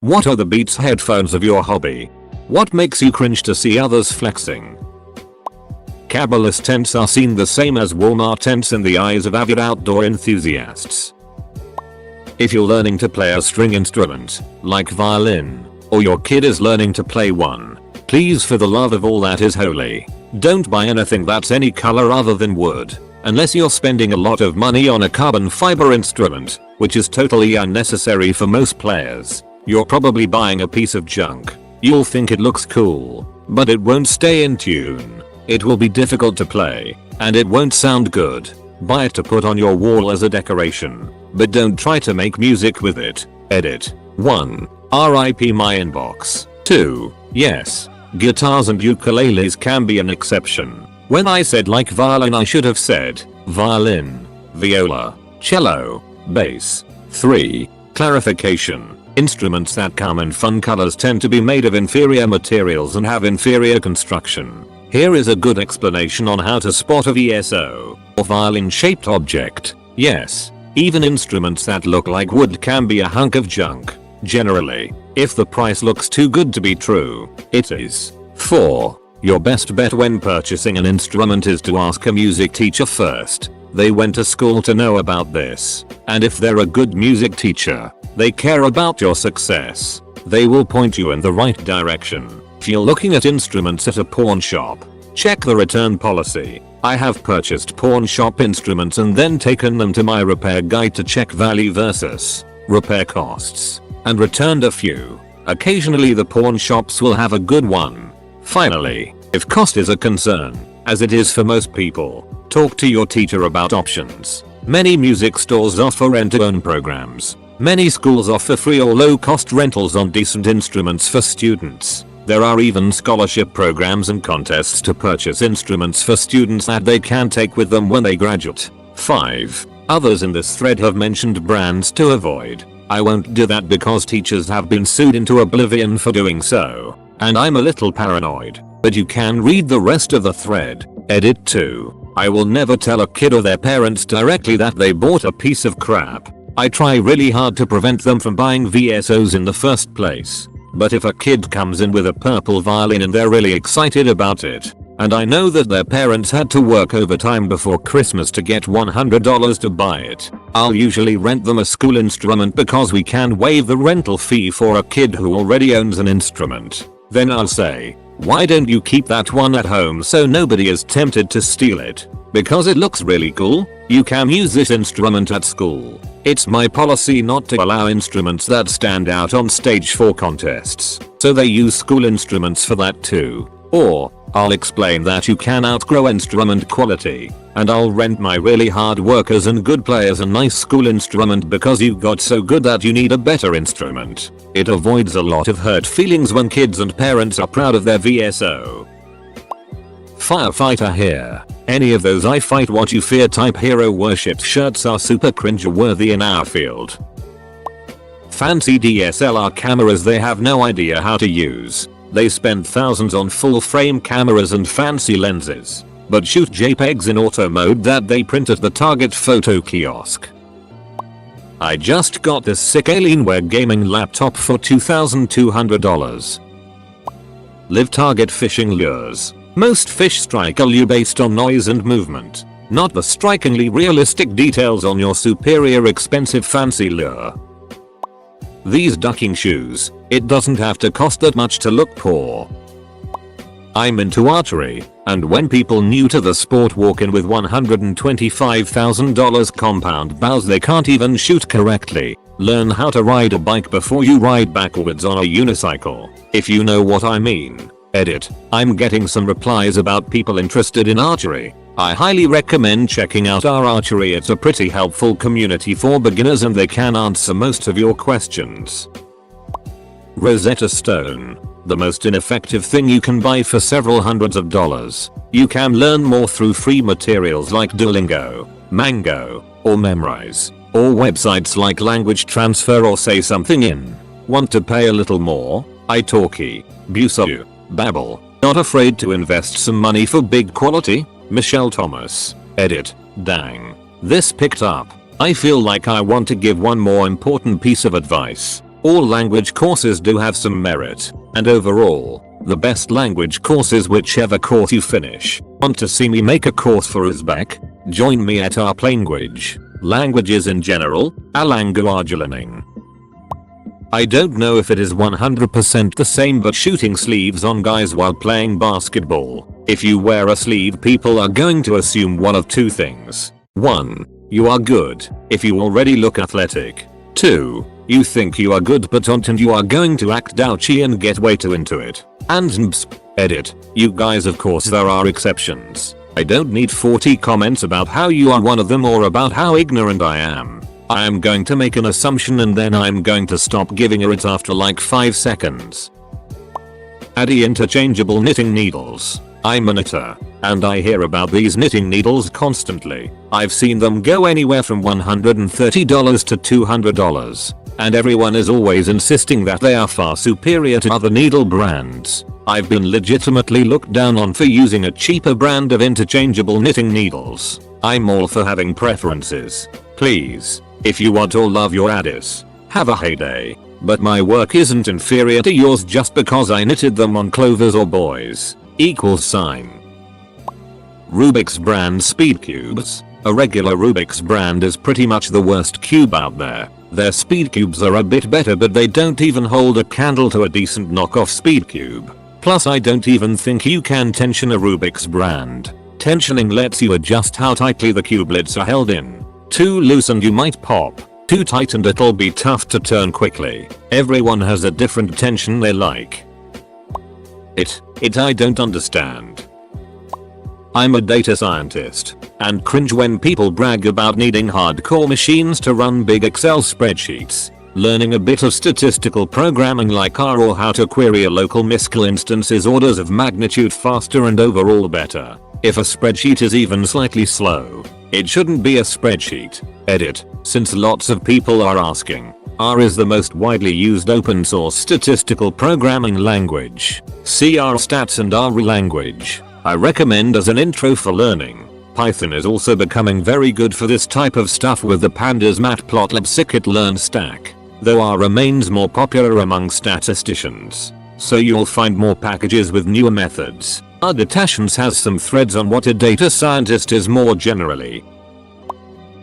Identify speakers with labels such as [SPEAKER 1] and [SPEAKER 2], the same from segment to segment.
[SPEAKER 1] What are the Beats headphones of your hobby? What makes you cringe to see others flexing? Cabalist tents are seen the same as Walmart tents in the eyes of avid outdoor enthusiasts. If you're learning to play a string instrument, like violin, or your kid is learning to play one, please, for the love of all that is holy, don't buy anything that's any color other than wood, unless you're spending a lot of money on a carbon fiber instrument, which is totally unnecessary for most players. You're probably buying a piece of junk. You'll think it looks cool, but it won't stay in tune. It will be difficult to play, and it won't sound good. Buy it to put on your wall as a decoration, but don't try to make music with it. Edit. 1. RIP my inbox. 2. Yes, guitars and ukuleles can be an exception. When I said like violin, I should have said violin, viola, cello, bass. 3. Clarification. Instruments that come in fun colors tend to be made of inferior materials and have inferior construction. Here is a good explanation on how to spot a VSO, or violin-shaped object. Yes, even instruments that look like wood can be a hunk of junk. Generally, if the price looks too good to be true, it is. 4. Your best bet when purchasing an instrument is to ask a music teacher first. They went to school to know about this, and if they're a good music teacher, they care about your success. They will point you in the right direction. If you're looking at instruments at a pawn shop, check the return policy. I have purchased pawn shop instruments and then taken them to my repair guide to check value versus repair costs, and returned a few. Occasionally the pawn shops will have a good one. Finally, if cost is a concern, as it is for most people, talk to your teacher about options. Many music stores offer rent-to-own programs. Many schools offer free or low-cost rentals on decent instruments for students. There are even scholarship programs and contests to purchase instruments for students that they can take with them when they graduate. 5. Others in this thread have mentioned brands to avoid. I won't do that because teachers have been sued into oblivion for doing so, and I'm a little paranoid, but you can read the rest of the thread. Edit 2. I will never tell a kid or their parents directly that they bought a piece of crap. I try really hard to prevent them from buying VSOs in the first place. But if a kid comes in with a purple violin and they're really excited about it, and I know that their parents had to work overtime before Christmas to get $100 to buy it, I'll usually rent them a school instrument because we can waive the rental fee for a kid who already owns an instrument. Then I'll say, why don't you keep that one at home so nobody is tempted to steal it? Because it looks really cool, you can use this instrument at school. It's my policy not to allow instruments that stand out on stage for contests, so they use school instruments for that too. Or, I'll explain that you can outgrow instrument quality, and I'll rent my really hard workers and good players a nice school instrument because you got so good that you need a better instrument. It avoids a lot of hurt feelings when kids and parents are proud of their VSO. Firefighter here. Any of those I fight what you fear type hero worship shirts are super cringe worthy in our field. Fancy DSLR cameras they have no idea how to use. They spend thousands on full frame cameras and fancy lenses, but shoot JPEGs in auto mode that they print at the Target photo kiosk. I just got this sick Alienware gaming laptop for $2,200. Live Target fishing lures. Most fish strike a lure based on noise and movement, not the strikingly realistic details on your superior expensive fancy lure. These ducking shoes, it doesn't have to cost that much to look poor. I'm into archery, and when people new to the sport walk in with $125,000 compound bows they can't even shoot correctly, learn how to ride a bike before you ride backwards on a unicycle, if you know what I mean. Edit. I'm getting some replies about people interested in archery. I highly recommend checking out our archery. It's a pretty helpful community for beginners and they can answer most of your questions. Rosetta Stone. The most ineffective thing you can buy for several hundreds of dollars. You can learn more through free materials like Duolingo, Mango, or Memrise, or websites like Language Transfer or Say Something In. Want to pay a little more? italki, Busuu, Babbel. Not afraid to invest some money for big quality? Michelle Thomas. Edit. Dang. This picked up. I feel like I want to give one more important piece of advice. All language courses do have some merit, and overall, the best language course is whichever course you finish. Want to see me make a course for Uzbek? Join me at our language. Languages in general, language learning. I don't know if it is 100% the same, but shooting sleeves on guys while playing basketball. If you wear a sleeve, people are going to assume one of two things. 1. You are good, if you already look athletic. 2. You think you are good but aren't, and you are going to act douchy and get way too into it. And edit. You guys, of course there are exceptions. I don't need 40 comments about how you are one of them or about how ignorant I am. I am going to make an assumption and then I'm going to stop giving it after like 5 seconds. Addy interchangeable knitting needles. I'm a knitter, and I hear about these knitting needles constantly. I've seen them go anywhere from $130 to $200, and everyone is always insisting that they are far superior to other needle brands. I've been legitimately looked down on for using a cheaper brand of interchangeable knitting needles. I'm all for having preferences. Please, if you want or love your Addis, have a heyday. But my work isn't inferior to yours just because I knitted them on clovers or boys. Rubik's brand speed cubes. A regular Rubik's brand is pretty much the worst cube out there. Their speed cubes are a bit better, but they don't even hold a candle to a decent knockoff speed cube. Plus, I don't even think you can tension a Rubik's brand. Tensioning lets you adjust how tightly the cubelets are held in. Too loose and you might pop. Too tight and it'll be tough to turn quickly. Everyone has a different tension they like. I don't understand. I'm a data scientist, and cringe when people brag about needing hardcore machines to run big Excel spreadsheets. Learning a bit of statistical programming like R or how to query a local MySQL instance is orders of magnitude faster and overall better. If a spreadsheet is even slightly slow, it shouldn't be a spreadsheet. Edit. Since lots of people are asking, R is the most widely used open source statistical programming language. See R stats and R language. I recommend as an intro for learning. Python is also becoming very good for this type of stuff with the pandas matplotlib scikit-learn stack, though R remains more popular among statisticians. So you'll find more packages with newer methods. Datations has some threads on what a data scientist is more generally.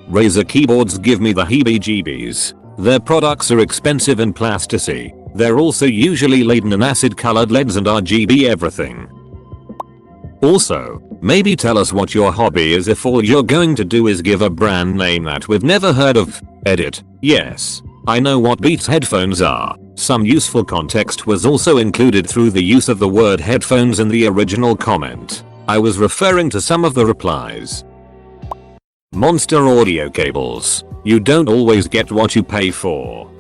[SPEAKER 1] Razer keyboards give me the heebie-jeebies. Their products are expensive and plasticity. They're also usually laden in acid-colored LEDs and RGB everything. Also, maybe tell us what your hobby is if all you're going to do is give a brand name that we've never heard of. Edit. Yes, I know what Beats headphones are. Some useful context was also included through the use of the word headphones in the original comment. I was referring to some of the replies. Monster audio cables. You don't always get what you pay for.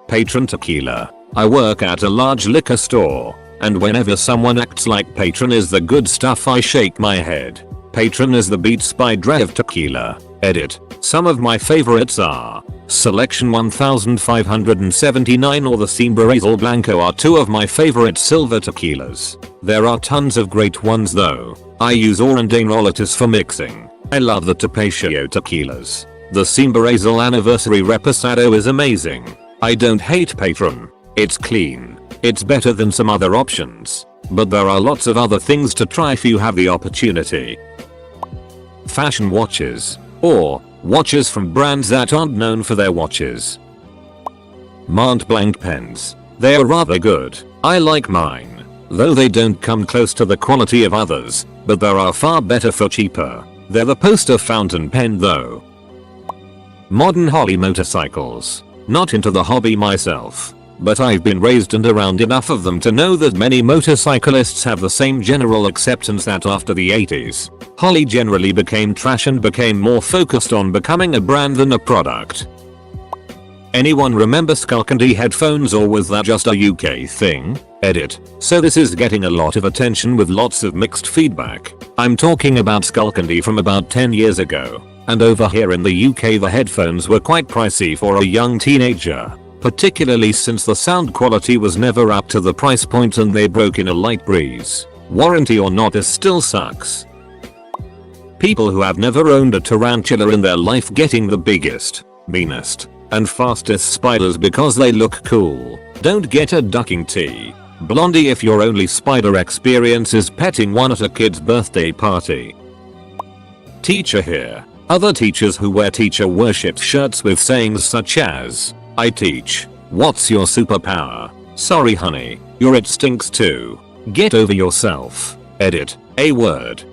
[SPEAKER 1] Patron tequila. I work at a large liquor store, and whenever someone acts like Patron is the good stuff, I shake my head. Patron is the Beats by Dre of tequila. Edit. Some of my favorites are Selection 1579 or the Siembra Azul Blanco are two of my favorite silver tequilas. There are tons of great ones though. I use Orandainolitis for mixing. I love the Tapatio tequilas. The Siembra Azul Anniversary Reposado is amazing. I don't hate Patron. It's clean. It's better than some other options. But there are lots of other things to try if you have the opportunity. Fashion watches. Or watches from brands that aren't known for their watches. Montblanc pens. They are rather good. I like mine, though they don't come close to the quality of others, but there are far better for cheaper. They're the poster fountain pen though. Modern Holly motorcycles. Not into the hobby myself, but I've been raised and around enough of them to know that many motorcyclists have the same general acceptance that after the 80s, Holly generally became trash and became more focused on becoming a brand than a product. Anyone remember Skullcandy headphones, or was that just a UK thing? Edit. So this is getting a lot of attention with lots of mixed feedback. I'm talking about Skullcandy from about 10 years ago, and over here in the UK the headphones were quite pricey for a young teenager. Particularly since the sound quality was never up to the price point and they broke in a light breeze. Warranty or not, this still sucks. People who have never owned a tarantula in their life getting the biggest, meanest, and fastest spiders because they look cool. Don't get a ducking tea. Blondie if your only spider experience is petting one at a kid's birthday party. Teacher here. Other teachers who wear teacher worship shirts with sayings such as, I teach. What's your superpower? Sorry honey, your it stinks too. Get over yourself. Edit. A word.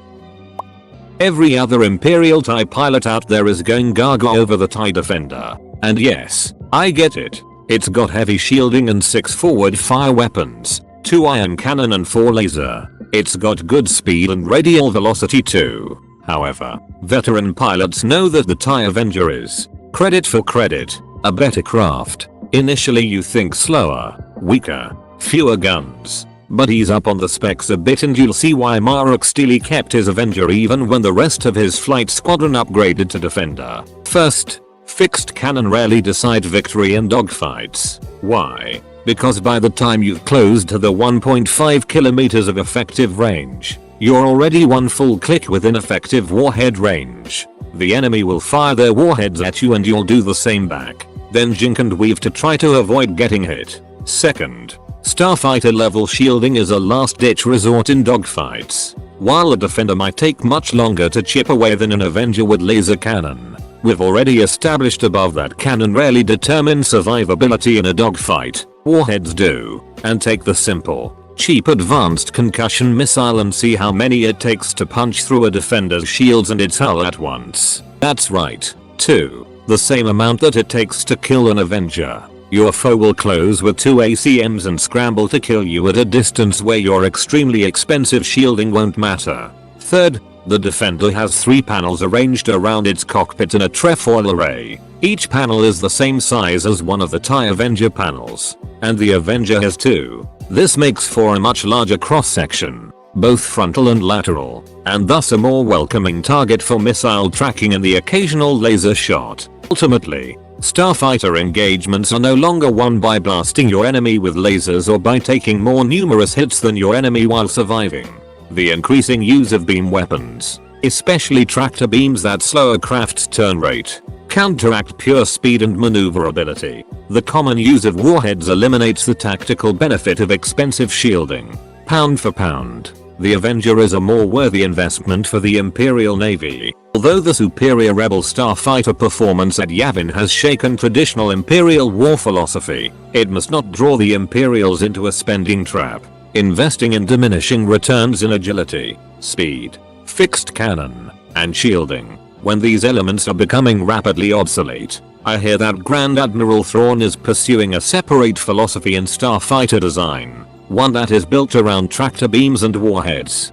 [SPEAKER 1] Every other Imperial TIE pilot out there is going gaga over the TIE Defender. And yes, I get it. It's got heavy shielding and 6 forward fire weapons, 2 ion cannon and 4 laser. It's got good speed and radial velocity too. However, veteran pilots know that the TIE Avenger is, credit for credit, a better craft. Initially you think slower, weaker, fewer guns. But ease up on the specs a bit and you'll see why Marek Steele kept his Avenger even when the rest of his flight squadron upgraded to Defender. First, fixed cannon rarely decide victory in dogfights. Why? Because by the time you've closed to the 1.5 kilometers of effective range, you're already one full click within effective warhead range. The enemy will fire their warheads at you and you'll do the same back. Then jink and weave to try to avoid getting hit. Second, starfighter level shielding is a last ditch resort in dogfights. While a defender might take much longer to chip away than an Avenger with laser cannon, we've already established above that cannon rarely determines survivability in a dogfight. Warheads do. And take the simple, cheap advanced concussion missile and see how many it takes to punch through a defender's shields and its hull at once. That's right. 2. The same amount that it takes to kill an Avenger. Your foe will close with 2 ACMs and scramble to kill you at a distance where your extremely expensive shielding won't matter. Third, the Defender has 3 panels arranged around its cockpit in a trefoil array. Each panel is the same size as one of the TIE Avenger panels, and the Avenger has 2. This makes for a much larger cross-section, both frontal and lateral, and thus a more welcoming target for missile tracking and the occasional laser shot. Ultimately, starfighter engagements are no longer won by blasting your enemy with lasers or by taking more numerous hits than your enemy while surviving. The increasing use of beam weapons, especially tractor beams that slow a craft's turn rate, counteract pure speed and maneuverability. The common use of warheads eliminates the tactical benefit of expensive shielding. Pound for pound, the Avenger is a more worthy investment for the Imperial Navy. Although the superior Rebel starfighter performance at Yavin has shaken traditional Imperial war philosophy, it must not draw the Imperials into a spending trap, investing in diminishing returns in agility, speed, fixed cannon, and shielding. When these elements are becoming rapidly obsolete, I hear that Grand Admiral Thrawn is pursuing a separate philosophy in starfighter design, one that is built around tractor beams and warheads.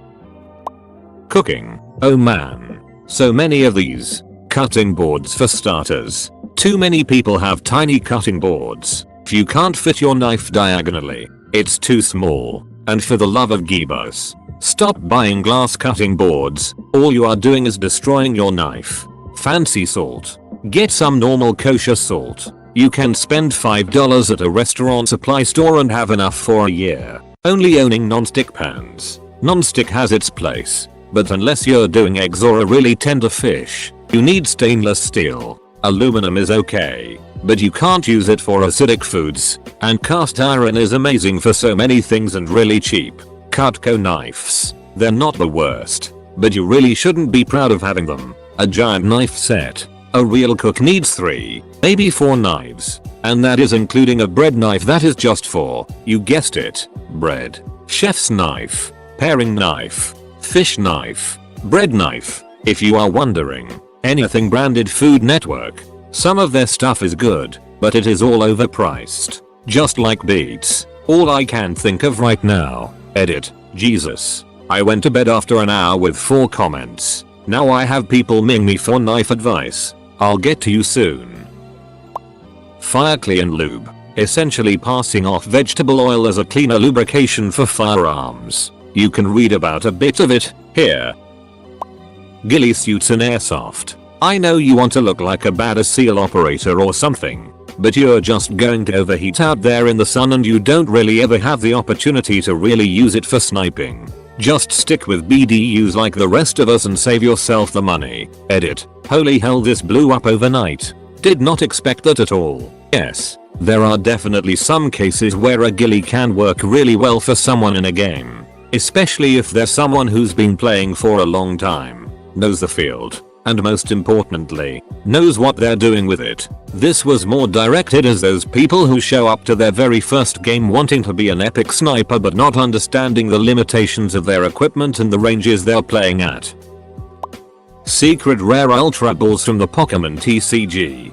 [SPEAKER 1] Cooking. Oh man. So many of these. Cutting boards for starters. Too many people have tiny cutting boards. If you can't fit your knife diagonally, it's too small. And for the love of Gibbous, stop buying glass cutting boards. All you are doing is destroying your knife. Fancy salt. Get some normal kosher salt. You can spend $5 at a restaurant supply store and have enough for a year. Only owning non-stick pans. Non-stick has its place, but unless you're doing eggs or a really tender fish, you need stainless steel. Aluminum is okay, but you can't use it for acidic foods, and cast iron is amazing for so many things and really cheap. Cutco knives. They're not the worst, but you really shouldn't be proud of having them. A giant knife set. A real cook needs 3, maybe 4 knives, and that is including a bread knife that is just for, you guessed it, bread. Chef's knife, paring knife, fish knife, bread knife. If you are wondering, anything branded Food Network, some of their stuff is good, but it is all overpriced. Just like Beats. All I can think of right now. Edit. Jesus. I went to bed after an hour with 4 comments. Now I have people ming me for knife advice. I'll get to you soon. Fire clean lube. Essentially passing off vegetable oil as a cleaner lubrication for firearms. You can read about a bit of it here. Ghillie suits in airsoft. I know you want to look like a badass SEAL operator or something, but you're just going to overheat out there in the sun and you don't really ever have the opportunity to really use it for sniping. Just stick with BDUs like the rest of us and save yourself the money. Edit. Holy hell, this blew up overnight. Did not expect that at all. Yes, there are definitely some cases where a ghillie can work really well for someone in a game. Especially if they're someone who's been playing for a long time, knows the field, and most importantly, knows what they're doing with it. This was more directed as those people who show up to their very first game wanting to be an epic sniper but not understanding the limitations of their equipment and the ranges they're playing at. Secret rare ultra balls from the Pokemon TCG.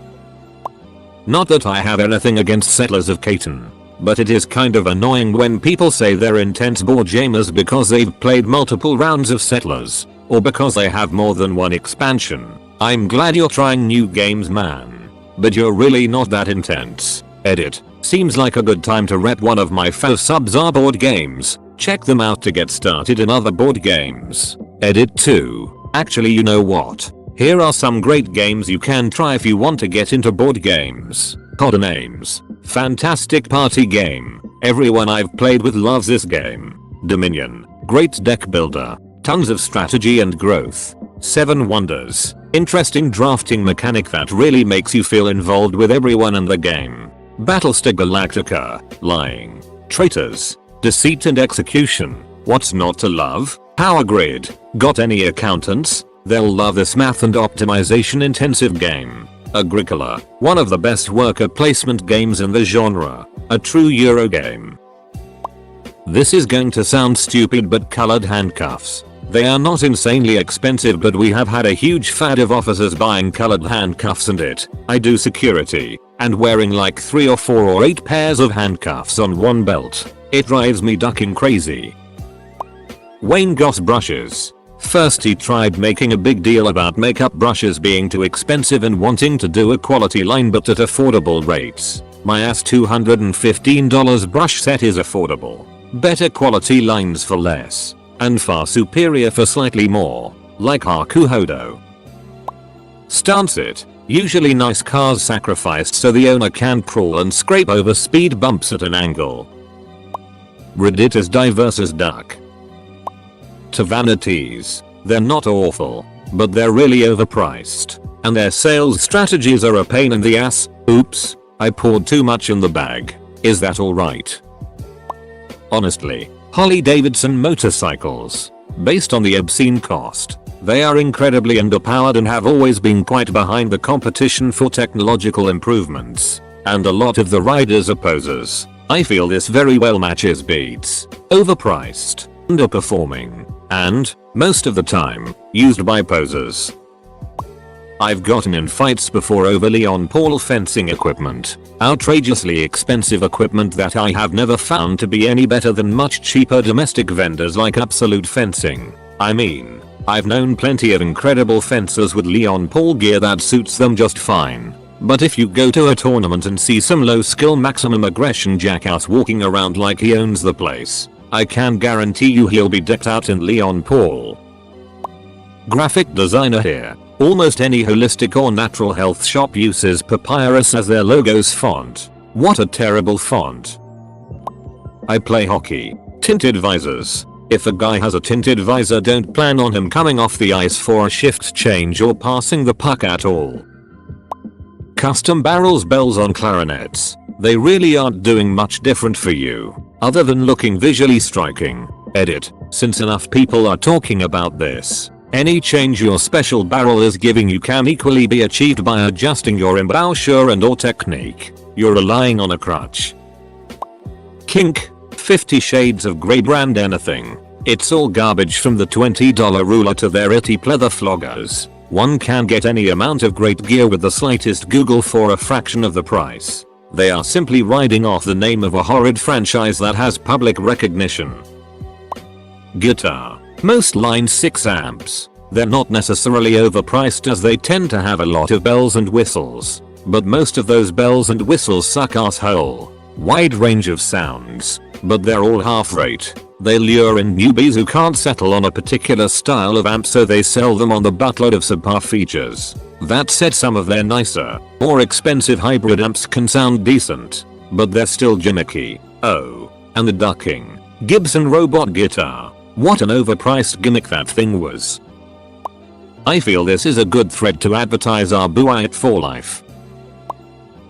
[SPEAKER 1] Not that I have anything against Settlers of Catan, but it is kind of annoying when people say they're intense board gamers because they've played multiple rounds of Settlers, or because they have more than one expansion. I'm glad you're trying new games, man, but you're really not that intense. Edit. Seems like a good time to rep one of my faux subs are board games. Check them out to get started in other board games. Edit 2. Actually, you know what? Here are some great games you can try if you want to get into board games. Codenames. Fantastic party game. Everyone I've played with loves this game. Dominion. Great deck builder. Tons of strategy and growth. 7 Wonders. Interesting drafting mechanic that really makes you feel involved with everyone in the game. Battlestar Galactica. Lying. Traitors. Deceit and execution. What's not to love? Power Grid. Got any accountants? They'll love this math and optimization intensive game. Agricola. One of the best worker placement games in the genre. A true Euro game. This is going to sound stupid, but colored handcuffs. They are not insanely expensive, but we have had a huge fad of officers buying colored handcuffs, and I do security, and wearing like 3 or 4 or 8 pairs of handcuffs on one belt. It drives me ducking crazy. Wayne Goss brushes. First he tried making a big deal about makeup brushes being too expensive and wanting to do a quality line but at affordable rates. My ass $215 brush set is affordable. Better quality lines for less. And far superior for slightly more. Like Hakuhodo. Stance it. Usually nice cars sacrificed so the owner can crawl and scrape over speed bumps at an angle. Reddit as diverse as duck. Vanities. They're not awful, but they're really overpriced. And their sales strategies are a pain in the ass. Oops, I poured too much in the bag. Is that alright? Honestly, Harley-Davidson motorcycles. Based on the obscene cost, they are incredibly underpowered and have always been quite behind the competition for technological improvements. And a lot of the riders are posers. I feel this very well matches beats. Overpriced, underperforming, and, most of the time, used by posers. I've gotten in fights before over Leon Paul fencing equipment. Outrageously expensive equipment that I have never found to be any better than much cheaper domestic vendors like Absolute Fencing. I mean, I've known plenty of incredible fencers with Leon Paul gear that suits them just fine. But if you go to a tournament and see some low skill maximum aggression jackass walking around like he owns the place, I can guarantee you he'll be decked out in Leon Paul. Graphic designer here. Almost any holistic or natural health shop uses Papyrus as their logo's font. What a terrible font. I play hockey. Tinted visors. If a guy has a tinted visor, don't plan on him coming off the ice for a shift change or passing the puck at all. Custom barrels bells on clarinets. They really aren't doing much different for you, other than looking visually striking. Edit. Since enough people are talking about this, any change your special barrel is giving you can equally be achieved by adjusting your embouchure and or technique. You're relying on a crutch. Kink. 50 Shades of Grey brand anything. It's all garbage from the $20 ruler to their itty pleather floggers. One can get any amount of great gear with the slightest Google for a fraction of the price. They are simply riding off the name of a horrid franchise that has public recognition. Guitar. Most lines 6 amps. They're not necessarily overpriced as they tend to have a lot of bells and whistles. But most of those bells and whistles suck asshole. Wide range of sounds. But they're all half rate. They lure in newbies who can't settle on a particular style of amp, so they sell them on the buttload of subpar features. That said, some of their nicer, more expensive hybrid amps can sound decent, but they're still gimmicky. Oh, and the ducking. Gibson robot guitar. What an overpriced gimmick that thing was. I feel this is a good thread to advertise our Buy It for Life.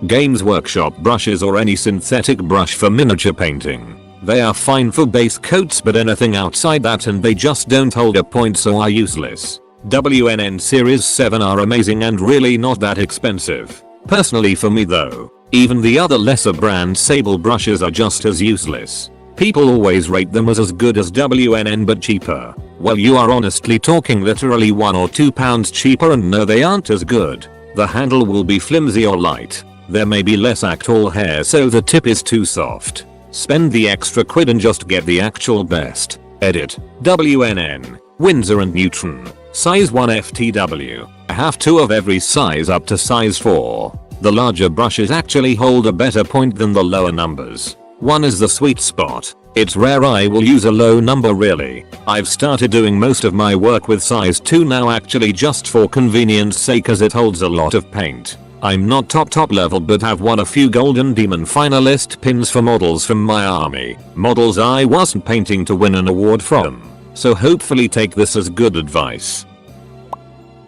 [SPEAKER 1] Games Workshop brushes or any synthetic brush for miniature painting. They are fine for base coats, but anything outside that and they just don't hold a point, so are useless. WNN Series 7 are amazing and really not that expensive. Personally for me though, even the other lesser brand sable brushes are just as useless. People always rate them as good as WNN but cheaper. Well, you are honestly talking literally £1 or £2 cheaper, and no, they aren't as good. The handle will be flimsy or light. There may be less actual hair, so the tip is too soft. Spend the extra quid and just get the actual best. Edit. WNN, Windsor and Newton. Size 1 FTW. I have 2 of every size up to size 4. The larger brushes actually hold a better point than the lower numbers. 1 is the sweet spot. It's rare I will use a low number really. I've started doing most of my work with size 2 now, actually just for convenience sake, as it holds a lot of paint. I'm not top level but have won a few Golden Demon finalist pins for models from my army. Models I wasn't painting to win an award from. So hopefully take this as good advice.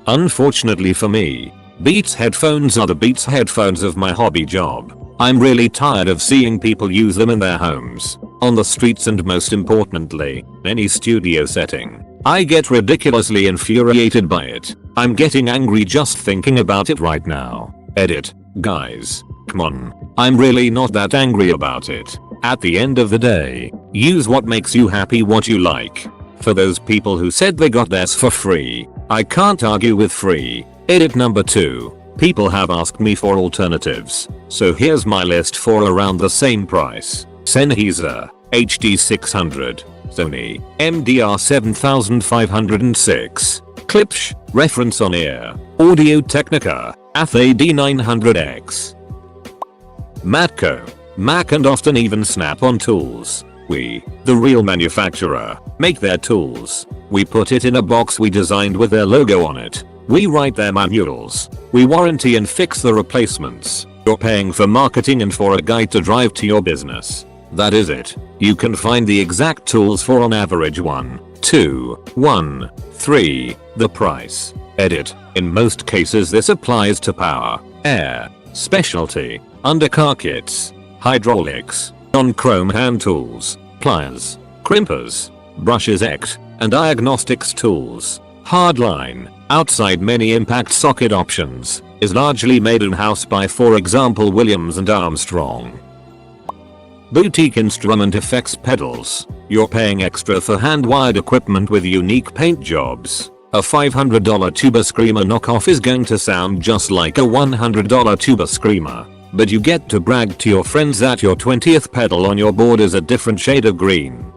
[SPEAKER 1] Unfortunately for me, Beats headphones are the Beats headphones of my hobby job. I'm really tired of seeing people use them in their homes, on the streets, and most importantly, any studio setting. I get ridiculously infuriated by it. I'm getting angry just thinking about it right now. Edit. Guys, come on. I'm really not that angry about it. At the end of the day, use what makes you happy, what you like. For those people who said they got theirs for free, I can't argue with free. Edit number 2. People have asked me for alternatives, so here's my list for around the same price. Sennheiser HD 600, Sony MDR 7506, Klipsch, reference on ear, Audio Technica, ATH-AD 900X, Matco, Mac, and often even Snap-on tools. We, the real manufacturer, make their tools. We put it in a box we designed with their logo on it. We write their manuals. We warranty and fix the replacements. You're paying for marketing and for a guide to drive to your business. That is it. You can find the exact tools for on average 1, 2, 1, 3, the price. Edit. In most cases this applies to power, air, specialty, undercar kits, hydraulics, non-chrome hand tools, pliers, crimpers, brushes, and diagnostics tools. Hardline, outside many impact socket options, is largely made in-house by, for example, Williams and Armstrong. Boutique instrument effects pedals. You're paying extra for hand-wired equipment with unique paint jobs. A $500 tuba screamer knockoff is going to sound just like a $100 tuba screamer, but you get to brag to your friends that your 20th pedal on your board is a different shade of green.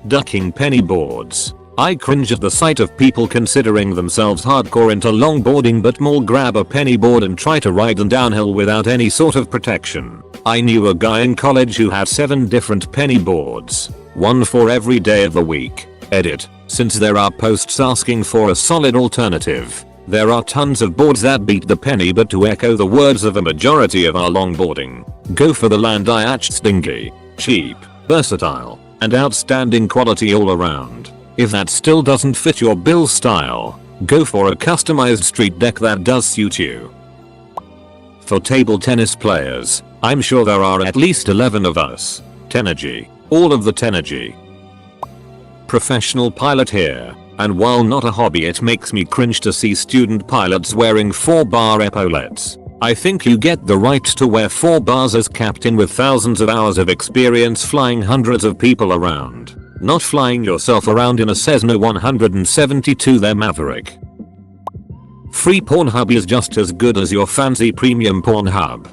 [SPEAKER 1] Ducking penny boards. I cringe at the sight of people considering themselves hardcore into longboarding but more grab a penny board and try to ride them downhill without any sort of protection. I knew a guy in college who had 7 different penny boards, 1 for every day of the week. Edit. Since there are posts asking for a solid alternative, there are tons of boards that beat the penny, but to echo the words of a majority of our longboarding, go for the land-I-atched stingy, cheap, versatile, and outstanding quality all around. If that still doesn't fit your bill style, go for a customized street deck that does suit you. For table tennis players, I'm sure there are at least 11 of us. Tenergy. All of the Tenergy. Professional pilot here, and while not a hobby, it makes me cringe to see student pilots wearing 4-bar epaulets. I think you get the right to wear 4 bars as captain with thousands of hours of experience flying hundreds of people around. Not flying yourself around in a Cessna 172 there Maverick. Free Pornhub is just as good as your fancy premium Pornhub.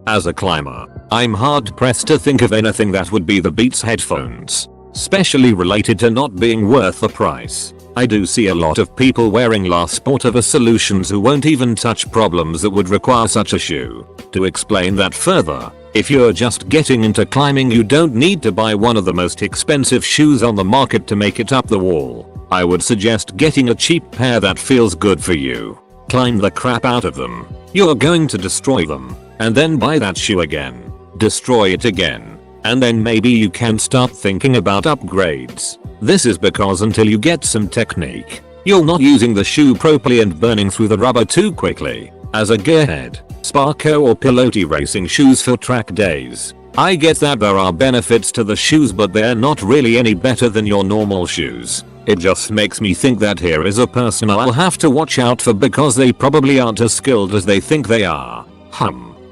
[SPEAKER 1] As a climber, I'm hard pressed to think of anything that would be the Beats headphones, especially related to not being worth the price. I do see a lot of people wearing La Sportiva solutions who won't even touch problems that would require such a shoe. To explain that further, if you're just getting into climbing, you don't need to buy one of the most expensive shoes on the market to make it up the wall. I would suggest getting a cheap pair that feels good for you. Climb the crap out of them. You're going to destroy them, and then buy that shoe again. Destroy it again. And then maybe you can start thinking about upgrades. This is because until you get some technique, you're not using the shoe properly and burning through the rubber too quickly. As a gearhead, Sparko or Pilote racing shoes for track days. I get that there are benefits to the shoes, but they're not really any better than your normal shoes. It just makes me think that here is a person I'll have to watch out for because they probably aren't as skilled as they think they are.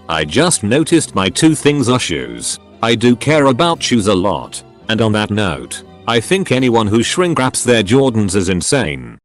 [SPEAKER 1] I just noticed my two things are shoes. I do care about shoes a lot. And on that note, I think anyone who shrink wraps their Jordans is insane.